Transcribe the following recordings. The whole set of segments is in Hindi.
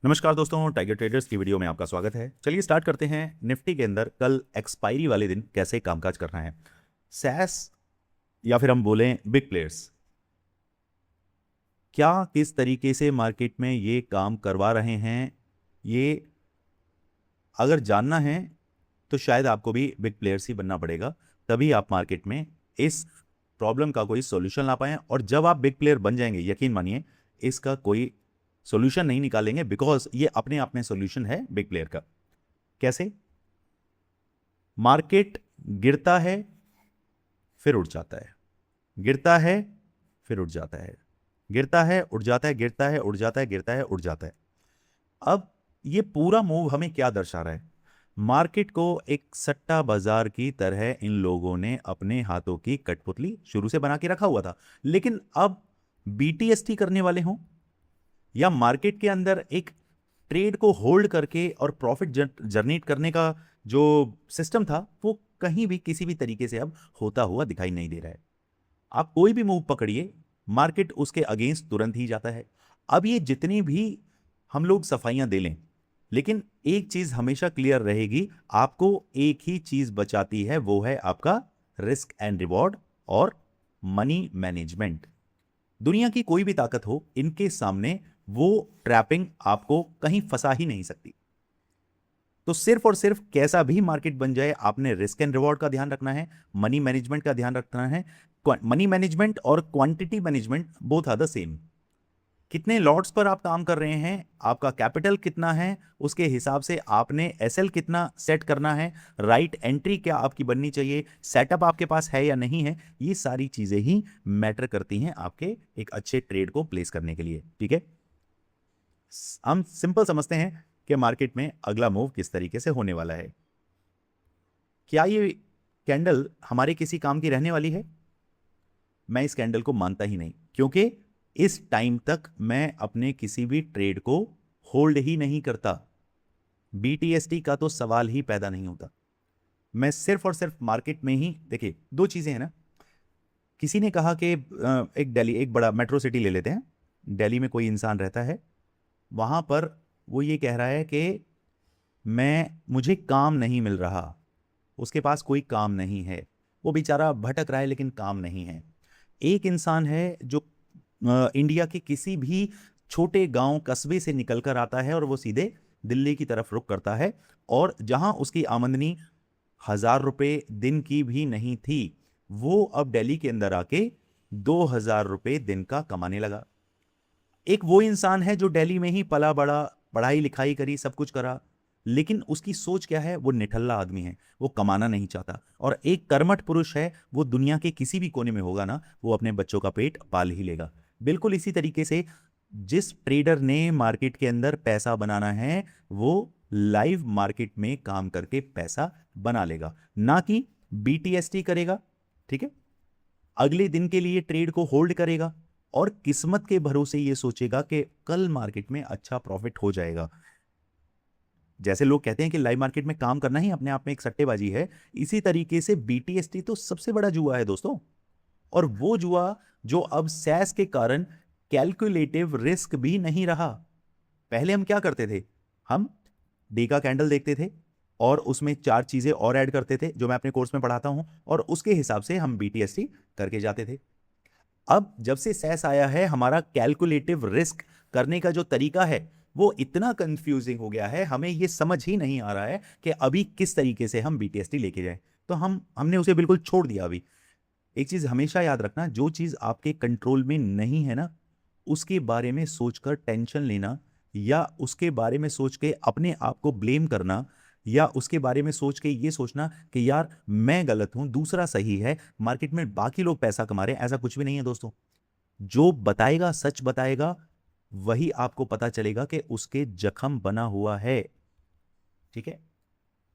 नमस्कार दोस्तों, टाइगर ट्रेडर्स की वीडियो में आपका स्वागत है। चलिए स्टार्ट करते हैं। निफ्टी के अंदर कल एक्सपायरी वाले दिन कैसे कामकाज करना है। सैस या फिर हम बोलें बिग प्लेयर्स, क्या किस तरीके से मार्केट में ये काम करवा रहे हैं, ये अगर जानना है तो शायद आपको भी बिग प्लेयर्स ही बनना पड़ेगा। तभी आप मार्केट में इस प्रॉब्लम का कोई सोल्यूशन ला पाएं। और जब आप बिग प्लेयर बन जाएंगे, यकीन मानिए इसका कोई सोल्यूशन नहीं निकालेंगे, बिकॉज ये अपने आप में सोल्यूशन है बिग प्लेयर का। कैसे? मार्केट गिरता है फिर उठ जाता है, गिरता है फिर उठ जाता है, गिरता है उठ जाता है, गिरता है उठ जाता है, गिरता है उठ जाता है। अब ये पूरा मूव हमें क्या दर्शा रहा है? मार्केट को एक सट्टा बाजार की तरह इन लोगों ने अपने हाथों की कठपुतली शुरू से बना के रखा हुआ था। लेकिन अब बीटीएसटी करने वाले हों या मार्केट के अंदर एक ट्रेड को होल्ड करके और प्रॉफिट जनरेट करने का जो सिस्टम था, वो कहीं भी किसी भी तरीके से अब होता हुआ दिखाई नहीं दे रहा है। आप कोई भी मूव पकड़िए, मार्केट उसके अगेंस्ट तुरंत ही जाता है। अब ये जितनी भी हम लोग सफाइयां दे लें, लेकिन एक चीज हमेशा क्लियर रहेगी, आपको एक ही चीज बचाती है, वो है आपका रिस्क एंड रिवॉर्ड और मनी मैनेजमेंट। दुनिया की कोई भी ताकत हो, इनके सामने वो ट्रैपिंग आपको कहीं फंसा ही नहीं सकती। तो सिर्फ और सिर्फ कैसा भी मार्केट बन जाए, आपने रिस्क एंड रिवॉर्ड का ध्यान रखना है, मनी मैनेजमेंट का ध्यान रखना है। मनी मैनेजमेंट और quantity management both are the same. कितने लॉट्स पर आप काम कर रहे हैं, आपका कैपिटल कितना है, उसके हिसाब से आपने एसएल कितना सेट करना है, राइट एंट्री क्या आपकी बननी चाहिए, सेटअप आपके पास है या नहीं है, ये सारी चीजें ही मैटर करती हैं आपके एक अच्छे ट्रेड को प्लेस करने के लिए। ठीक है, हम सिंपल समझते हैं कि मार्केट में अगला मूव किस तरीके से होने वाला है। क्या ये कैंडल हमारे किसी काम की रहने वाली है? मैं इस कैंडल को मानता ही नहीं, क्योंकि इस टाइम तक मैं अपने किसी भी ट्रेड को होल्ड ही नहीं करता। बीटीएसटी का तो सवाल ही पैदा नहीं होता। मैं सिर्फ और सिर्फ मार्केट में ही, देखिए दो चीजें हैं ना। किसी ने कहा कि एक दिल्ली, एक बड़ा मेट्रो सिटी ले लेते हैं, दिल्ली में कोई इंसान रहता है, वहां पर वो ये कह रहा है कि मुझे काम नहीं मिल रहा, उसके पास कोई काम नहीं है, वो बेचारा भटक रहा है लेकिन काम नहीं है। एक इंसान है जो इंडिया के किसी भी छोटे गांव कस्बे से निकलकर आता है और वो सीधे दिल्ली की तरफ रुख करता है, और जहां उसकी आमदनी 1,000 रुपए दिन की भी नहीं थी, वो अब दिल्ली के अंदर आके 2,000 रुपए दिन का कमाने लगा। एक वो इंसान है जो दिल्ली में ही पला बड़ा, पढ़ाई लिखाई करी, सब कुछ करा, लेकिन उसकी सोच क्या है? वो निठल्ला आदमी है, वो कमाना नहीं चाहता। और एक कर्मठ पुरुष है, वो दुनिया के किसी भी कोने में होगा ना, वो अपने बच्चों का पेट पाल ही लेगा। बिल्कुल इसी तरीके से जिस ट्रेडर ने मार्केट के अंदर पैसा बनाना है, वो लाइव मार्केट में काम करके पैसा बना लेगा, ना कि बीटीएसटी करेगा। ठीक है, अगले दिन के लिए ट्रेड को होल्ड करेगा और किस्मत के भरोसे ये सोचेगा कि कल मार्केट में अच्छा प्रॉफिट हो जाएगा। जैसे लोग कहते हैं कि लाइव मार्केट में काम करना ही अपने आप में एक सट्टेबाजी है, इसी तरीके से बीटीएसटी तो सबसे बड़ा जुआ है दोस्तों। और वो जुआ जो अब सैस के कारण कैलकुलेटिव रिस्क भी नहीं रहा। पहले हम क्या करते थे? हम डे का कैंडल देखते थे और उसमें 4 चीजें और ऐड करते थे, जो मैं अपने कोर्स में पढ़ाता हूं, और उसके हिसाब से हम बीटीएसटी करके जाते थे। अब जब से सैस आया है, हमारा कैलकुलेटिव रिस्क करने का जो तरीका है वो इतना कंफ्यूजिंग हो गया है, हमें ये समझ ही नहीं आ रहा है कि अभी किस तरीके से हम बीटीएसटी लेके जाएं। तो हमने उसे बिल्कुल छोड़ दिया। अभी एक चीज हमेशा याद रखना, जो चीज आपके कंट्रोल में नहीं है ना, उसके बारे में सोचकर टेंशन लेना, या उसके बारे में सोच के अपने आप को ब्लेम करना, या उसके बारे में सोच के ये सोचना कि यार मैं गलत हूं, दूसरा सही है, मार्केट में बाकी लोग पैसा कमा रहे हैं, ऐसा कुछ भी नहीं है दोस्तों। जो बताएगा, सच बताएगा, वही आपको पता चलेगा कि उसके जख्म बना हुआ है। ठीक है,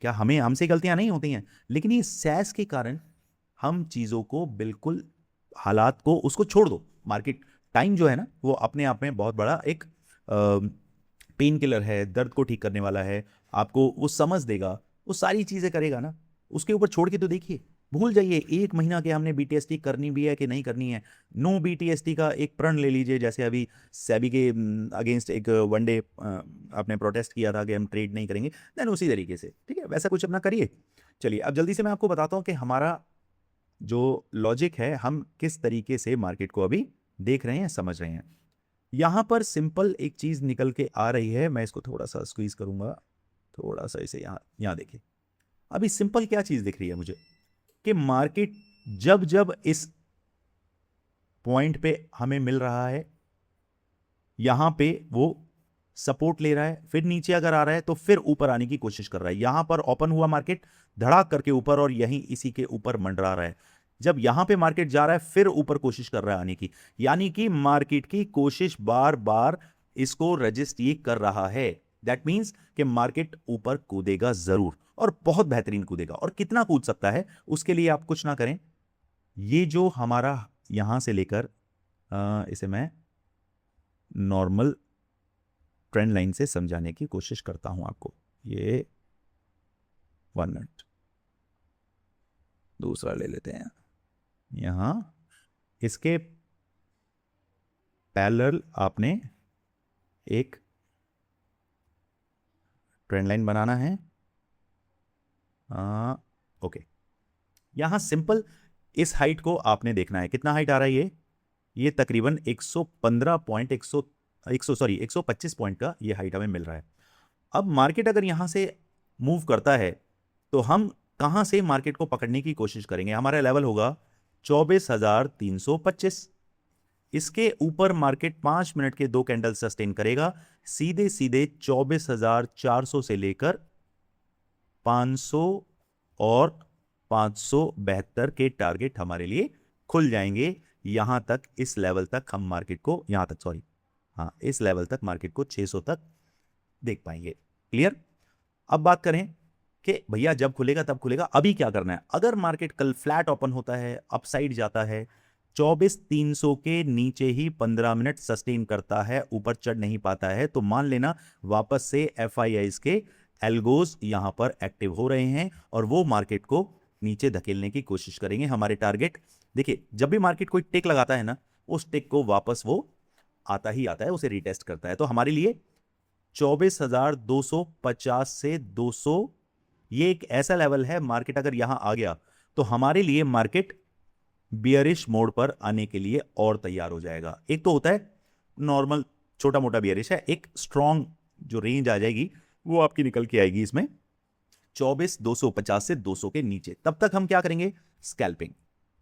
क्या हमसे गलतियां नहीं होती हैं? लेकिन ये सैस के कारण हम चीजों को बिल्कुल, हालात को, उसको छोड़ दो। मार्केट टाइम जो है ना, वो अपने आप में बहुत बड़ा एक पेन किलर है, दर्द को ठीक करने वाला है। आपको वो समझ देगा, वो सारी चीजें करेगा ना, उसके ऊपर छोड़ के तो देखिए। भूल जाइए 1 महीना के हमने बीटीएसटी करनी भी है कि नहीं करनी है। नो बीटीएसटी का एक प्रण ले लीजिए, जैसे अभी सेबी के अगेंस्ट एक वन डे आपने प्रोटेस्ट किया था कि हम ट्रेड नहीं करेंगे, देन उसी तरीके से, ठीक है, वैसा कुछ अपना करिए। चलिए अब जल्दी से मैं आपको बताता हूँ कि हमारा जो लॉजिक है, हम किस तरीके से मार्केट को अभी देख रहे हैं, समझ रहे हैं। यहां पर सिंपल एक चीज निकल के आ रही है, मैं इसको थोड़ा सा स्क्वीज करूंगा, थोड़ा सा इसे यहां देखिए। अभी सिंपल क्या चीज दिख रही है मुझे कि मार्केट जब जब इस पॉइंट पे हमें मिल रहा है, यहां पे वो सपोर्ट ले रहा है, फिर नीचे अगर आ रहा है तो फिर ऊपर आने की कोशिश कर रहा है। यहां पर ओपन हुआ मार्केट धड़ाक करके ऊपर और यहीं इसी के ऊपर मंडरा रहा है। जब यहां पे मार्केट जा रहा है फिर ऊपर कोशिश कर रहा है आने की, यानी कि मार्केट की कोशिश बार बार इसको रजिस्ट ये कर रहा है। दैट मींस कि मार्केट ऊपर कूदेगा जरूर और बहुत बेहतरीन कूदेगा। और कितना कूद सकता है उसके लिए आप कुछ ना करें, ये जो हमारा यहां से लेकर इसे मैं नॉर्मल ट्रेंड लाइन से समझाने की कोशिश करता हूं आपको। ये 1 मिनट दूसरा ले लेते हैं। यहां इसके पैरेलल आपने एक ट्रेंड लाइन बनाना है। ओके, यहां सिंपल इस हाइट को आपने देखना है, कितना हाइट आ रहा है ये तकरीबन 125 पॉइंट का ये हाइट हमें मिल रहा है। अब मार्केट अगर यहां से मूव करता है तो हम कहां से मार्केट को पकड़ने की कोशिश करेंगे? हमारा लेवल होगा 24,325। इसके ऊपर मार्केट 5 मिनट के 2 कैंडल सस्टेन करेगा, सीधे सीधे 24,400 से लेकर 500 और 572 के टारगेट हमारे लिए खुल जाएंगे। यहां तक, इस लेवल तक हम मार्केट को, यहां तक सॉरी, हाँ इस लेवल तक मार्केट को 600 तक देख पाएंगे। क्लियर? अब बात करें कि भैया जब खुलेगा तब खुलेगा, अभी क्या करना है? अगर मार्केट कल फ्लैट ओपन होता है, अपसाइड जाता है, 24,300 के नीचे ही 15 मिनट सस्टेन करता है, ऊपर चढ़ नहीं पाता है, तो मान लेना वापस से एफआईआईज के एल्गोज यहां पर एक्टिव हो रहे हैं और वो मार्केट को नीचे धकेलने की कोशिश करेंगे। हमारे टारगेट देखिए, जब भी मार्केट कोई टिक लगाता है ना, उस टिक को वापस वो आता ही आता है, उसे रिटेस्ट करता है। तो हमारे लिए 24,250 से 200 ये एक ऐसा लेवल है, मार्केट अगर यहां आ गया तो हमारे लिए मार्केट बियरिश मोड पर आने के लिए और तैयार हो जाएगा। एक तो होता है नॉर्मल छोटा मोटा बियरिश है, एक स्ट्रॉन्ग जो रेंज आ जाएगी वो आपकी निकल के आएगी इसमें 24,250 से 200 के नीचे। तब तक हम क्या करेंगे? स्कैल्पिंग।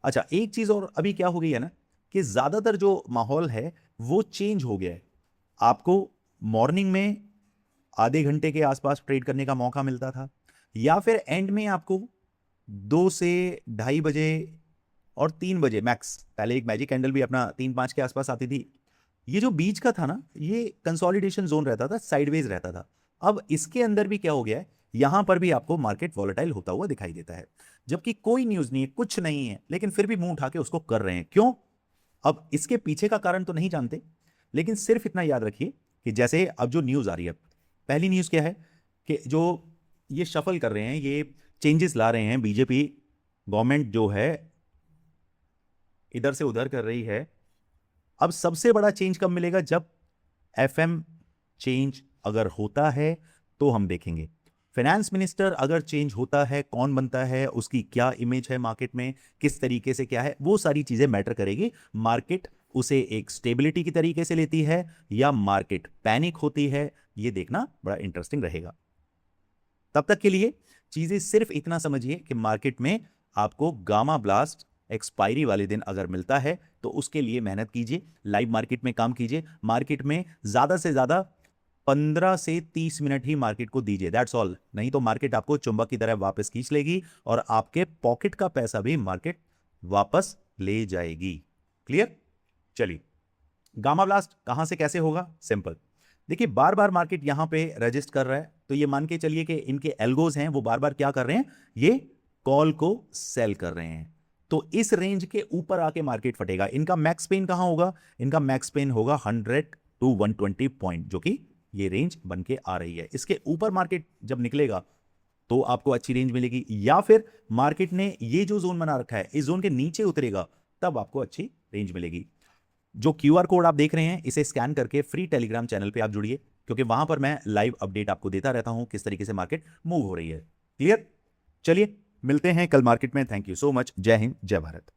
अच्छा, एक चीज और अभी क्या हो गई है ना कि ज्यादातर जो माहौल है वो चेंज हो गया है। आपको मॉर्निंग में आधे घंटे के आसपास ट्रेड करने का मौका मिलता था, या फिर एंड में आपको 2 से 2:30 बजे और 3 बजे मैक्स, पहले एक मैजिक कैंडल भी अपना 3-5 के आसपास आती थी। ये जो बीच का था ना, ये कंसोलिडेशन जोन रहता था, साइडवेज रहता था। अब इसके अंदर भी क्या हो गया है, यहां पर भी आपको मार्केट वॉलेटाइल होता हुआ दिखाई देता है, जबकि कोई न्यूज नहीं है, कुछ नहीं है, लेकिन फिर भी मुंह उठा के उसको कर रहे हैं। क्यों? अब इसके पीछे का कारण तो नहीं जानते, लेकिन सिर्फ इतना याद रखिए कि जैसे अब जो न्यूज आ रही है, पहली न्यूज क्या है कि जो ये शफल कर रहे हैं, ये चेंजेस ला रहे हैं, बीजेपी गवर्नमेंट जो है इधर से उधर कर रही है। अब सबसे बड़ा चेंज कब मिलेगा? जब एफएम चेंज अगर होता है तो हम देखेंगे। फाइनेंस मिनिस्टर अगर चेंज होता है, कौन बनता है, उसकी क्या इमेज है मार्केट में, किस तरीके से क्या है, वो सारी चीजें मैटर करेगी। मार्केट उसे एक स्टेबिलिटी की तरीके से लेती है या मार्केट पैनिक होती है, ये देखना बड़ा इंटरेस्टिंग रहेगा। तब तक के लिए चीजें सिर्फ इतना समझिए कि मार्केट में आपको गामा ब्लास्ट एक्सपायरी वाले दिन अगर मिलता है तो उसके लिए मेहनत कीजिए, लाइव मार्केट में काम कीजिए। मार्केट में ज्यादा से ज्यादा 15 से 30 मिनट ही मार्केट को दीजिए, दैट्स ऑल। नहीं तो मार्केट आपको चुंबक की तरह वापस खींच लेगी और आपके पॉकेट का पैसा भी मार्केट वापस ले जाएगी। क्लियर? चलिए, गामा ब्लास्ट कहां से कैसे होगा? सिंपल देखिए, बार बार मार्केट यहां पे रजिस्ट कर रहा है, तो ये मान के चलिए कि इनके एल्गोज हैं, वो बार बार क्या कर रहे हैं, ये कॉल को सेल कर रहे हैं। तो इस रेंज के ऊपर आके मार्केट फटेगा। इनका मैक्स पेन कहां होगा? इनका मैक्स पेन होगा 100 to 120 पॉइंट, जो कि ये रेंज बन के आ रही है। इसके ऊपर मार्केट जब निकलेगा तो आपको अच्छी रेंज मिलेगी, या फिर मार्केट ने ये जो जोन बना रखा है इस जोन के नीचे उतरेगा तब आपको अच्छी रेंज मिलेगी। जो क्यूआर कोड आप देख रहे हैं इसे स्कैन करके फ्री टेलीग्राम चैनल पे आप जुड़िए, क्योंकि वहां पर मैं लाइव अपडेट आपको देता रहता हूं किस तरीके से मार्केट मूव हो रही है। क्लियर? चलिए मिलते हैं कल मार्केट में। Thank you so much. जय हिंद, जय भारत।